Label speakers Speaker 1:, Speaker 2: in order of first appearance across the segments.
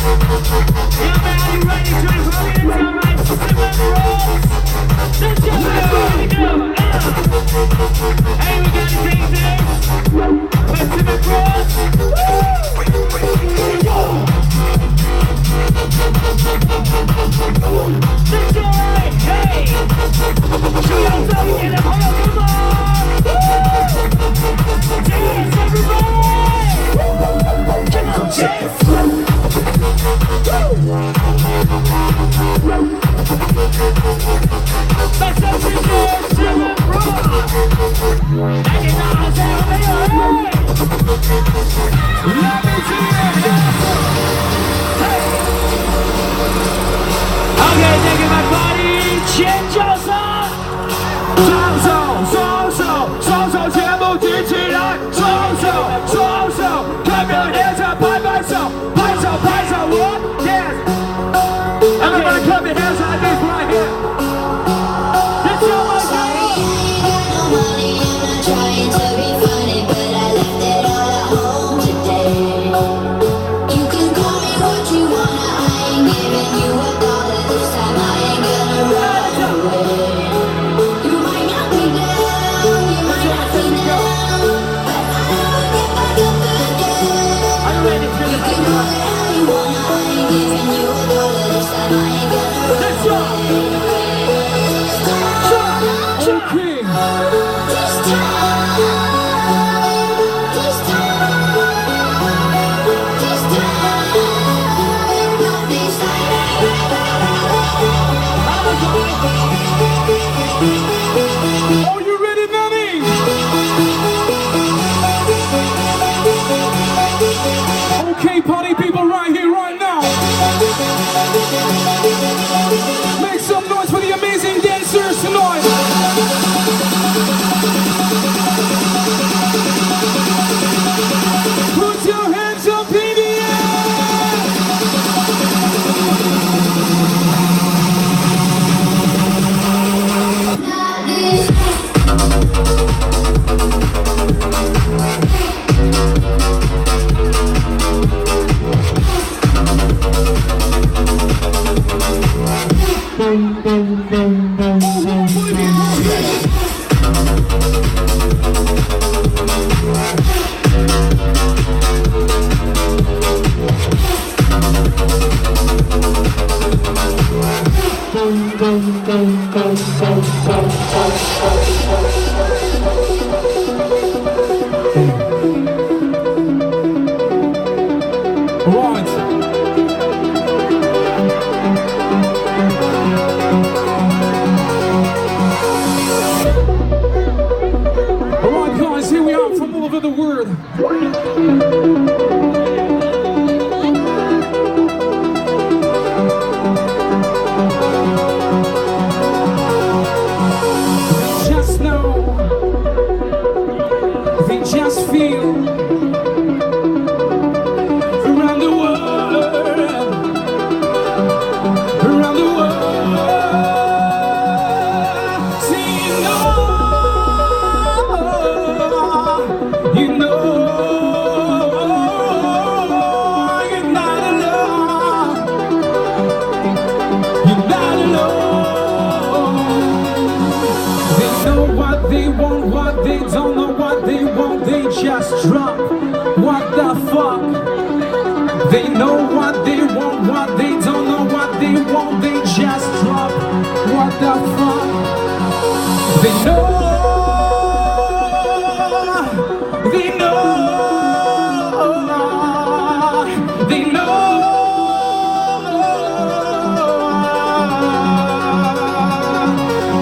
Speaker 1: Yeah, man, are you ready to party in town, right? Pacific Rose. Let's go, here we go. Hey, we got to take this. Pacific Rose. Let's go, right? Hey, show yourself in the hall, come on. Dance, everybody. Come check the flow. Let's go to the Silver Rock. Back in the house, hey. Let me see it. Okay, taking my body, change your song. 双手全部举起来，双手，看表演者拍拍手，我 dance。Everybody clap your hands like this right here. This is my
Speaker 2: Sorry, I had no money and I'm trying to be funny, but I left it all at home today. You can call me what you wanna, I ain't giving you a dollar this time. I ain't gonna run away. You might knock me down, you might knock me down, but I will get back up again.
Speaker 1: Are you ready to
Speaker 2: You can call it how you wanna, I ain't giving you a dollar this time. I ain't gonna run
Speaker 1: Let's go.
Speaker 3: Okay.
Speaker 2: This time, don't be
Speaker 3: Are you ready, Nanny? Okay, party people, right here, right now. Make some noise for the amazing dancers tonight. Put your hands up in the Alright guys, here we are from all over the world. Just know, they just feel around the world, around the world. See, you know, you're not alone, you're not alone. They know what they want, what they don't know what they want, they just drop. What the fuck? They know what they want, what they don't know what they want, they just drop. What the fuck? They know, they know, they know.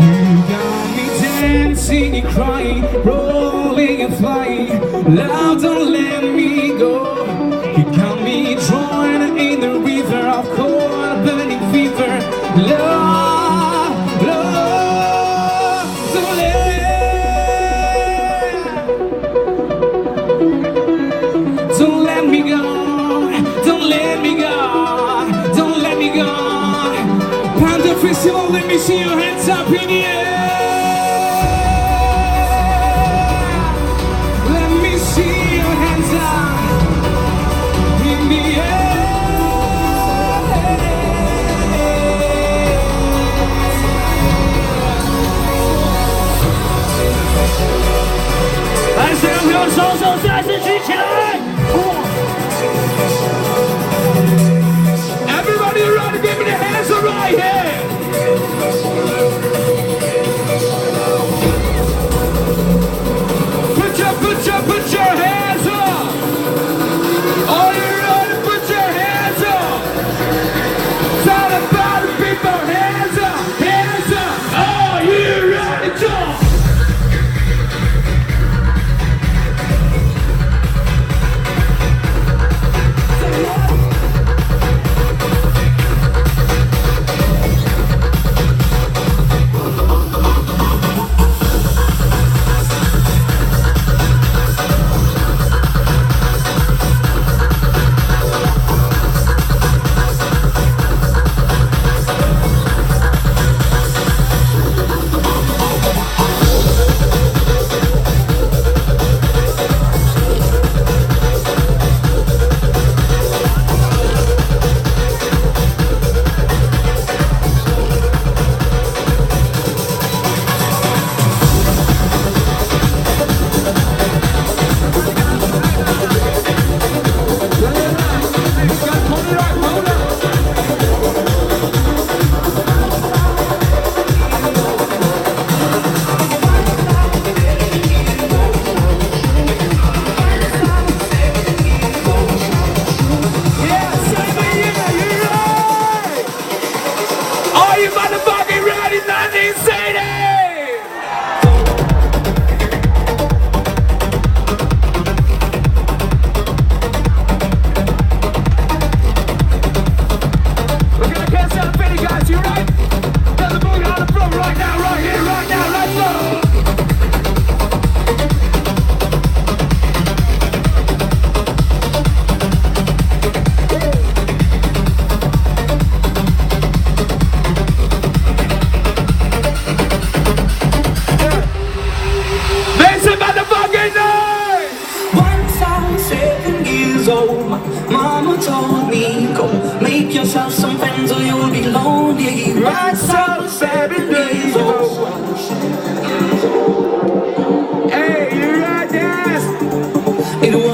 Speaker 3: You got me dancing and crying, rolling and flying. Love, don't let me go. You got me drawn in the river of cold burning fever. Love, love, don't let me go. Don't let me go. Don't let me go. Panda Festival, let me see your hands up in the air. Let me see your hands up in the air.
Speaker 1: 双手再次举起来。
Speaker 3: Everybody around, give me the hands up right here. Put your hands up. All you ready, put your hands up. Tell about the people, hands up, hands up. Are you ready to jump?
Speaker 4: It was